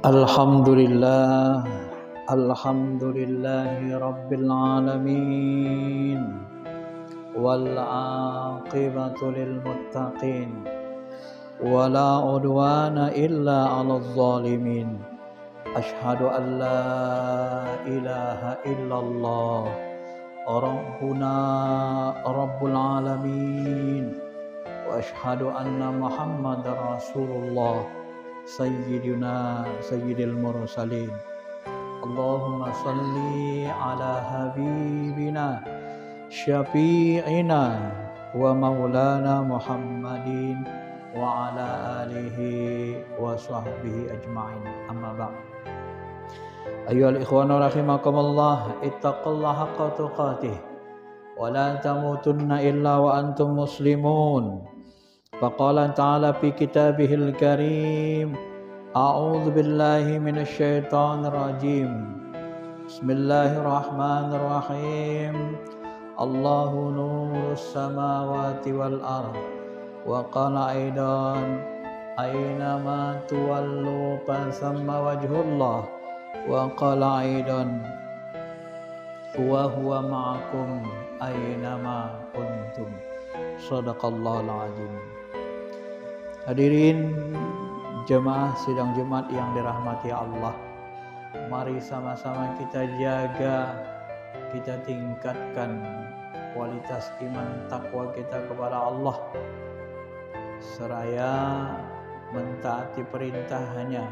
Alhamdulillah, alhamdulillahi rabbil alamin, wal aqibatu lil muttaqin, wala udwana illa 'alal zalimin. Ashhadu an la ilaha illallah, rabbuna rabbul alamin, wa ashhadu anna muhammadar rasulullah sayyidil mursalin. Allahumma salli ala habibina syafi'ina wa maulana Muhammadin wa ala alihi wa sahbihi ajma'in. Amma ba'd. Ayyuhal ikhwanu rahimakumullah, ittaqullaha haqqa tuqatih wa la tamutunna illa wa antum muslimun. Faqala ta'ala fi kitabihil karim, a'udzu billahi minasy syaithanir rajim. Bismillahirrahmanirrahim. Allahu nurus samawati wal ardh wa qala aidan aina ma tuwallu fasamma wajhullah wa qala aidan wa huwa ma'akum aina ma kuntum. Shadaqallahul azim. Hadirin jemaah sidang Jumat yang dirahmati Allah, mari sama-sama kita jaga, kita tingkatkan kualitas iman takwa kita kepada Allah, seraya mentaati perintahnya,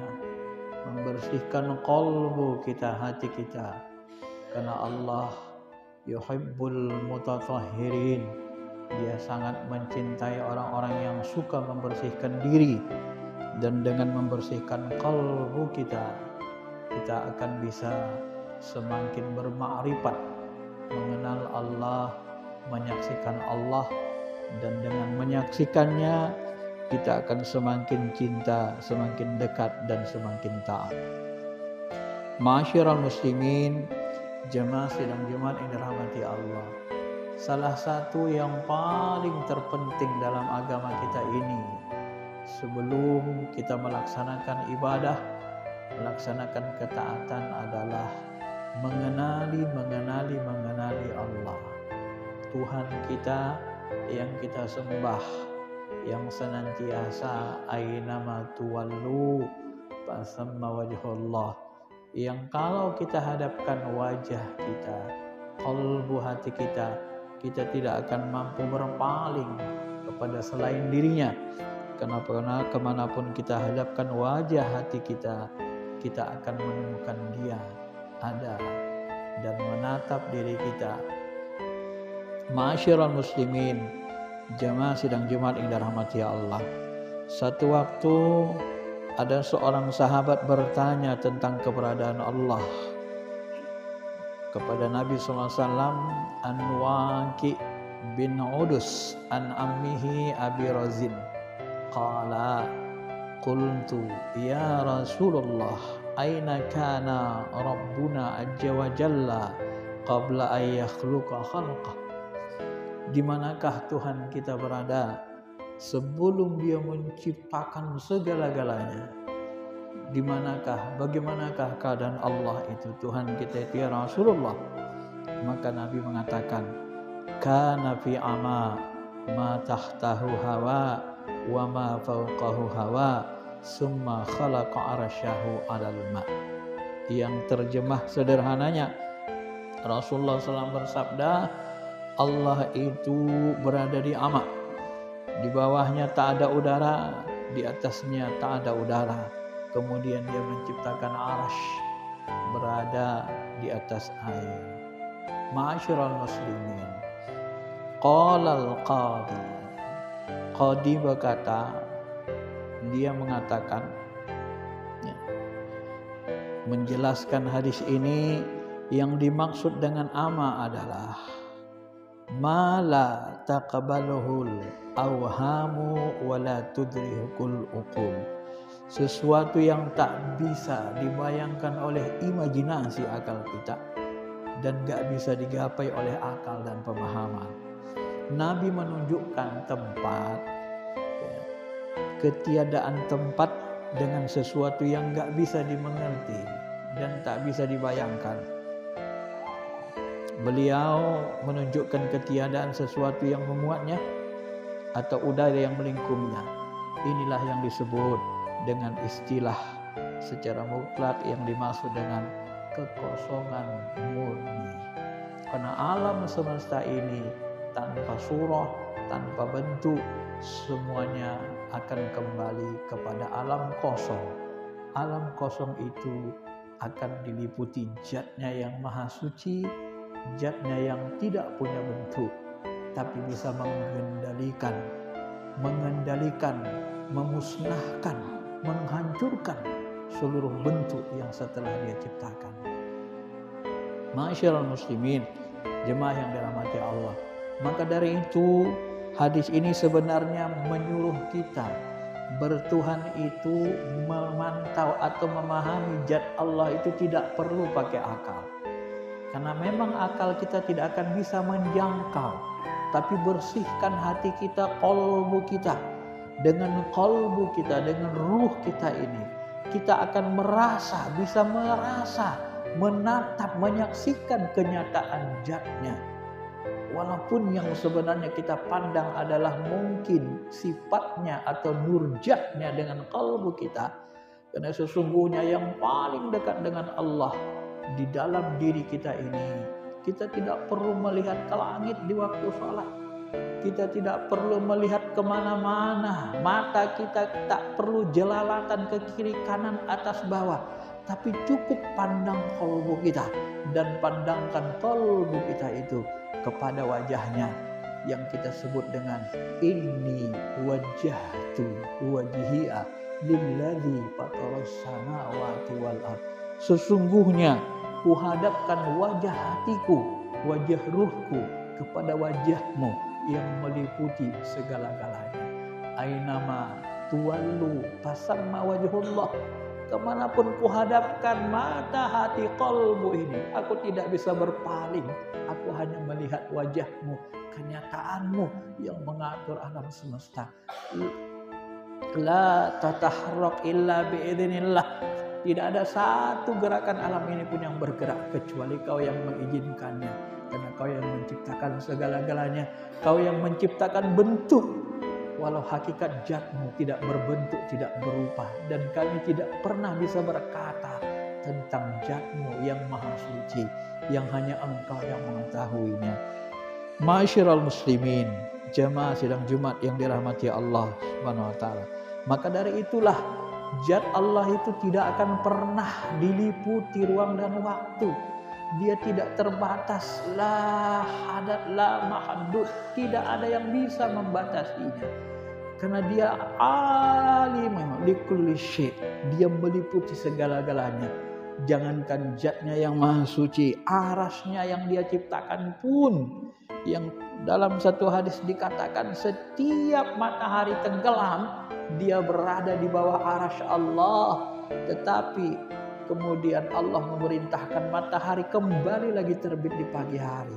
membersihkan qalbu kita, hati kita, karena Allah yuhibbul mutatahhirin. Dia sangat mencintai orang-orang yang suka membersihkan diri, dan dengan membersihkan kalbu kita akan bisa semakin bermakrifat, mengenal Allah, menyaksikan Allah, dan dengan menyaksikannya kita akan semakin cinta, semakin dekat, dan semakin taat. Ma'asyiral muslimin, jemaah sidang Jumat yang dirahmati Allah, salah satu yang paling terpenting dalam agama kita ini, sebelum kita melaksanakan ibadah, melaksanakan ketaatan, adalah mengenali Allah, Tuhan kita yang kita sembah, yang senantiasa aynama tuwallu fasamma wajhullah, yang kalau kita hadapkan wajah kita, qalbu hati kita tidak akan mampu berpaling kepada selain dirinya. Karena kemanapun kita hadapkan wajah hati kita akan menemukan Dia ada dan menatap diri kita. Ma'asyiral muslimin, jemaah sidang Jumat yang dirahmati Allah, satu waktu ada seorang sahabat bertanya tentang keberadaan Allah kepada Nabi SAW, an Waqi bin Udus an ammihi Abi Razin. Qala qultu ya Rasulullah, aina kana Rabbuna azza wa jalla qabla an yakhluqa khalqah? Di manakah Tuhan kita berada sebelum Dia menciptakan segala-galanya? Di manakah, bagaimanakah keadaan Allah itu, Tuhan kita itu ya Rasulullah? Maka Nabi mengatakan, kana fi ama ma tahtahu hawa wa ma fawqahu hawa summa khalaqa arsyahu 'alal ma. Yang terjemah sederhananya, Rasulullah SAW bersabda, Allah itu berada di ama, di bawahnya tak ada udara, di atasnya tak ada udara. Kemudian Dia menciptakan arsy, berada di atas air. Ma'asyiral muslimin, qala Qadi berkata, dia mengatakan, menjelaskan hadis ini, yang dimaksud dengan ama adalah ma la taqbaluhul awhamu wa la tudrihul uqul, sesuatu yang tak bisa dibayangkan oleh imajinasi akal kita dan gak bisa digapai oleh akal dan pemahaman. Nabi menunjukkan tempat, ketiadaan tempat dengan sesuatu yang nggak bisa dimengerti dan tak bisa dibayangkan. Beliau menunjukkan ketiadaan sesuatu yang memuatnya atau udara yang melingkupinya. Inilah yang disebut dengan istilah secara mutlak yang dimaksud dengan kekosongan murni. Karena alam semesta ini tanpa surah, tanpa bentuk, semuanya akan kembali kepada alam kosong. Alam kosong itu akan diliputi zatnya yang maha suci, zatnya yang tidak punya bentuk, tapi bisa mengendalikan, memusnahkan, menghancurkan seluruh bentuk yang setelah dia ciptakan. Ma'asyiral muslimin, jemaah yang dirahmati Allah. Maka dari itu hadis ini sebenarnya menyuruh kita bertuhan itu memantau atau memahami zat Allah itu tidak perlu pakai akal. Karena memang akal kita tidak akan bisa menjangkau. Tapi bersihkan hati kita, qalbu kita. Dengan qalbu kita, dengan ruh kita ini, kita akan bisa merasa, menatap, menyaksikan kenyataan zatnya. Walaupun yang sebenarnya kita pandang adalah mungkin sifatnya atau nurjatnya dengan kalbu kita. Karena sesungguhnya yang paling dekat dengan Allah di dalam diri kita ini. Kita tidak perlu melihat ke langit di waktu sholat. Kita tidak perlu melihat kemana-mana. Mata kita tak perlu jelalatan ke kiri kanan atas bawah. Tapi cukup pandang kalbu kita. Dan pandangkan kalbu kita itu kepada wajahnya yang kita sebut dengan inni wajjahtu wajhiya lilladzi fataras samawati wal ard. Sesungguhnya kuhadapkan wajah hatiku, wajah ruhku kepada wajahmu yang meliputi segala-galanya. Ainama tuwallu fasamma wajhullah. Kemanapun kuhadapkan mata, hati, qalbu ini, aku tidak bisa berpaling. Aku hanya melihat wajahmu, kenyataanmu yang mengatur alam semesta. La tataharrak illa biidznillah. Tidak ada satu gerakan alam ini pun yang bergerak kecuali kau yang mengizinkannya. Karena kau yang menciptakan segala-galanya. Kau yang menciptakan bentuk. Walau hakikat zatmu tidak berbentuk, tidak berupa. Dan kami tidak pernah bisa berkata tentang zatmu yang maha suci. Yang hanya engkau yang mengetahuinya. Ma'asyiral muslimin, jamaah sidang Jumat yang dirahmati Allah Subhanahu wa taala. Maka dari itulah zat Allah itu tidak akan pernah diliputi ruang dan waktu. Dia tidak terbatas, la hadad la mahaddud, tidak ada yang bisa membatasinya. Karena dia alim likulli syai', dia meliputi segala-galanya. Jangankan zatnya yang maha suci, arasnya yang dia ciptakan pun, yang dalam satu hadis dikatakan setiap matahari tenggelam dia berada di bawah arasy Allah. Tetapi kemudian Allah memerintahkan matahari kembali lagi terbit di pagi hari.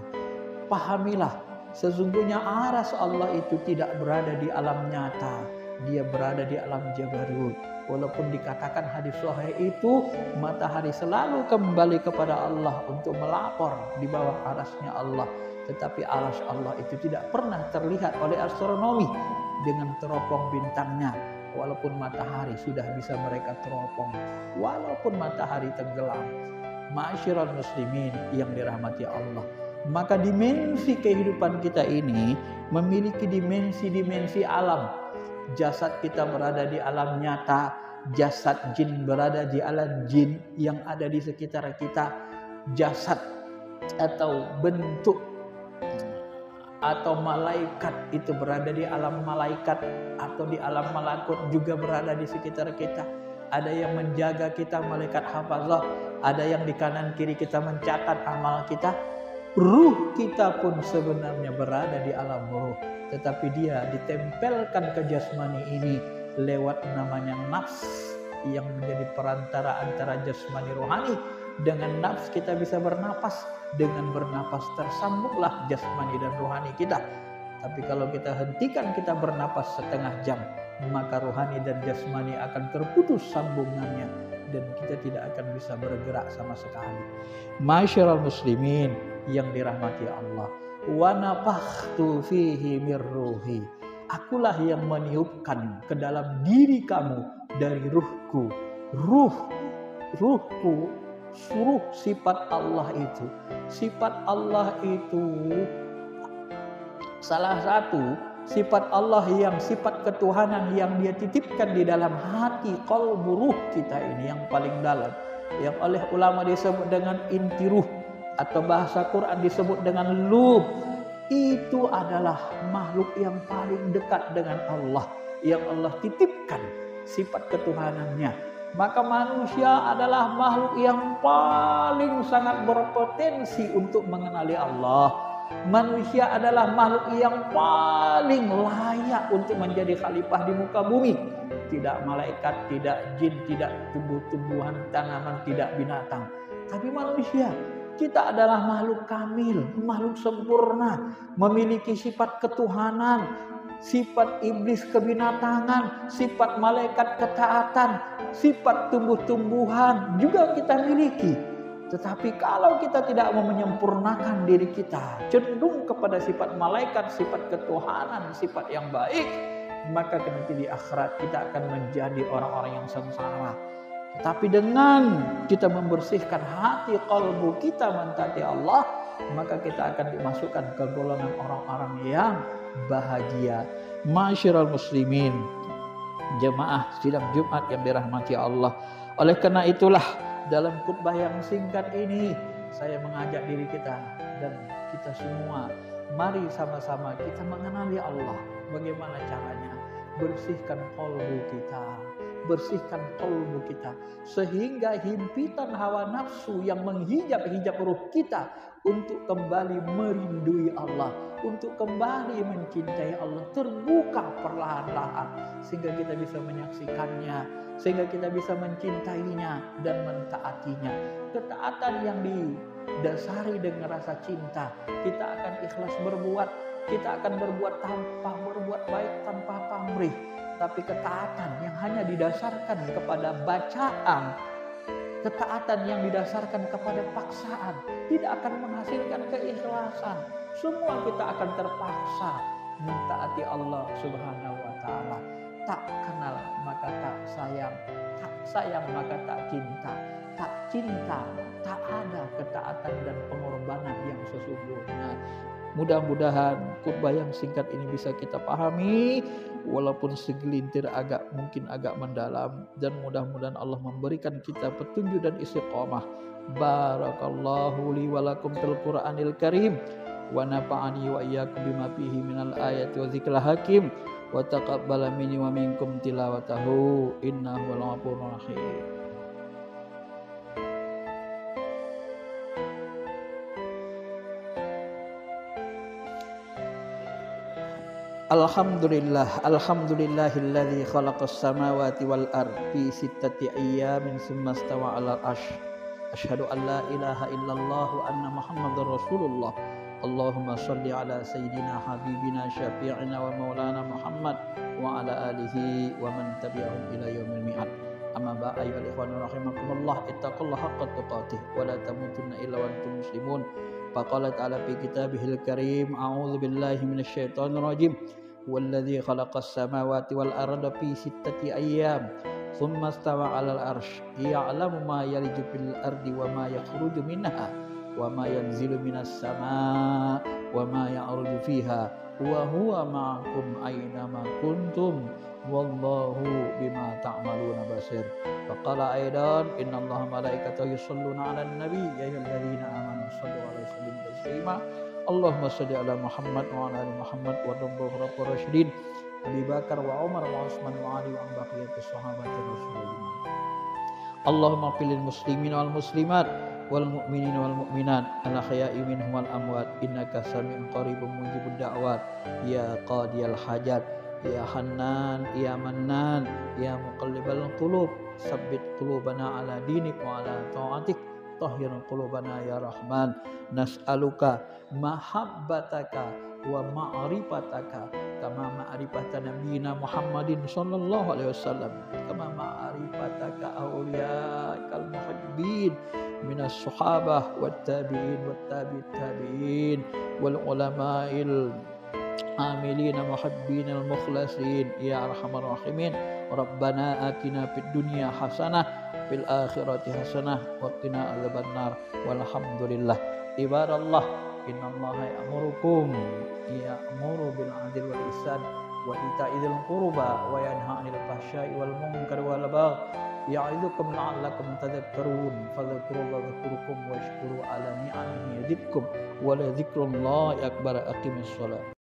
Pahamilah, sesungguhnya arasy Allah itu tidak berada di alam nyata, dia berada di alam jabarut. Walaupun dikatakan hadis sahih itu matahari selalu kembali kepada Allah untuk melapor di bawah arasnya Allah. Tetapi arasy Allah itu tidak pernah terlihat oleh astronomi dengan teropong bintangnya. Walaupun matahari sudah bisa mereka teropong, walaupun matahari tenggelam. Ma'asyiral muslimin yang dirahmati Allah, maka dimensi kehidupan kita ini memiliki dimensi-dimensi alam. Jasad kita berada di alam nyata, jasad jin berada di alam jin yang ada di sekitar kita. Jasad atau bentuk atau malaikat itu berada di alam malaikat atau di alam malakut juga berada di sekitar kita. Ada yang menjaga kita, malaikat hafazah, ada yang di kanan kiri kita mencatat amal kita. Ruh kita pun sebenarnya berada di alam ruh, tetapi dia ditempelkan ke jasmani ini lewat namanya nafs yang menjadi perantara antara jasmani rohani. Dengan nafs kita bisa bernapas, dengan bernapas tersambunglah jasmani dan rohani kita. Tapi kalau kita hentikan kita bernapas setengah jam, maka rohani dan jasmani akan terputus sambungannya dan kita tidak akan bisa bergerak sama sekali. Masyarul muslimin yang dirahmati Allah, wa nafakhtu fihi mir ruhi, akulah yang meniupkan ke dalam diri kamu dari ruhku. Ruhku, suruh sifat Allah itu. Sifat Allah itu salah satu sifat Allah yang sifat ketuhanan yang dia titipkan di dalam hati qalbu ruh kita ini yang paling dalam, yang oleh ulama disebut dengan inti ruh atau bahasa Quran disebut dengan lub. Itu adalah makhluk yang paling dekat dengan Allah, yang Allah titipkan sifat ketuhanannya. Maka manusia adalah makhluk yang paling sangat berpotensi untuk mengenali Allah. Manusia adalah makhluk yang paling layak untuk menjadi khalifah di muka bumi. Tidak malaikat, tidak jin, tidak tumbuh-tumbuhan, tanaman, tidak binatang. Tapi manusia, kita adalah makhluk kamil, makhluk sempurna, memiliki sifat ketuhanan, sifat iblis kebinatangan, sifat malaikat ketaatan, sifat tumbuh-tumbuhan juga kita miliki. Tetapi kalau kita tidak mau menyempurnakan diri kita, cenderung kepada sifat malaikat, sifat ketuhanan, sifat yang baik, maka nanti di akhirat kita akan menjadi orang-orang yang sengsara. Tapi dengan kita membersihkan hati kalbu kita mentaati Allah, maka kita akan dimasukkan ke golongan orang-orang yang bahagia. Masyarul muslimin, jemaah sidang Jumat yang dirahmati Allah. Oleh karena itulah dalam khutbah yang singkat ini saya mengajak diri kita dan kita semua, mari sama-sama kita mengenali Allah. Bagaimana caranya? Bersihkan kalbu kita, bersihkan kalbu kita, sehingga himpitan hawa nafsu yang menghijab ruh kita untuk kembali merindui Allah, untuk kembali mencintai Allah, terbuka perlahan-lahan sehingga kita bisa menyaksikannya, sehingga kita bisa mencintainya dan mentaatinya. Ketaatan yang didasari dengan rasa cinta, kita akan ikhlas berbuat, kita akan berbuat tanpa berbuat baik, tanpa pamrih. Tapi ketaatan yang hanya didasarkan kepada bacaan, ketaatan yang didasarkan kepada paksaan, tidak akan menghasilkan keikhlasan. Semua kita akan terpaksa mentaati Allah Subhanahu wa Ta'ala. Tak kenal maka tak sayang, tak sayang maka tak cinta, tak cinta tak ada ketaatan dan pengorbanan yang sesungguhnya. Mudah-mudahan khutbah yang singkat ini bisa kita pahami, walaupun segelintir mungkin agak mendalam, dan mudah-mudahan Allah memberikan kita petunjuk dan istiqamah. Barakallahu li wa lakum fil Qur'anil Karim wa nafa'ani wa iyyakum bima fihi minal ayati wa dzikril hakim wa taqabbala minni wa minkum tilawatahu innahu wal ghafurur rahim. Alhamdulillahilladzi khalaqas samawati wal ardi fi sittati ayyamin tsumma istawa 'alal 'arsy. Asyhadu an la ilaha illallah wa anna Muhammadar Rasulullah. Allahumma shalli ala sayyidina habibina syafi'ina wa maulana Muhammad wa ala alihi wa man tabi'ahum ila yaumil mi'ad. Amma ba'd, ayyuhal ikhwanu rahimakumullah, ittaqullaha haqqa tuqatih wa la tamutunna illa wa antum muslimun. Faqala ta'ala fi kitabihil karim, a'udzu billahi minasy syaithanir rajim. Walladzi khalaqas samawati wal arda fi sittati ayyam tsumma istawa 'alal 'arsy ya'lamu ma yaliju fil ardi wa ma yakhruju minha wa ma yanzilu minas samaa wa ma ya'ruju fiha wa huwa ma'akum aina ma kuntum wallahu bima ta'maluna basir. Faqala aidan innallaha malaikatahu yusholluna 'alan nabi ya ayyuhalladzina amanu shallu 'alaihi wa sallimu taslima. Allahumma shalli ala Muhammad wa ala ali Muhammad wa rabbul rasyidin Abi Bakar wa Umar wa Utsman wa Ali wa baqiyatus sahabati Rasulullah. Allahumma fil muslimin wal muslimat wal mu'minin wal mu'minat al ahya'i minhum wal amwat innaka sami'un qaribun mujibud da'wat ya qadiyal hajat ya Hannan ya Mannan ya muqallibal qulub sabbit qulubana ala dinik wa ala ta'atik tahhir qulubana ya Rahman. Nas'aluka mahabbataka wa ma'rifataka kama ma'rifata nabiyina Muhammadin sallallahu alaihi wasallam kama ma'rifataka awliya'ikal muhibbin minas sahabah wat tabi'in wat tabi'it tabi'in wal ulama'il amilina muhibbinal mukhlasin ya arhamar rahimin. Rabbana atina fid dunya hasanah fil akhirati hasanah wa qina adzabannar walhamdulillah. Ibadallah, innallaha ya'muru bil 'adli wal ihsan wa ita'i dzil qurba wa yanha 'anil fahsya'i wal munkari wal baghi ya'idukum la'allakum tadhakkarun. Fadhkurullaha yadhkurukum washkuru 'ala ni'amihi yazidkum wa la dzikrullahi akbar. Aqimis shalah.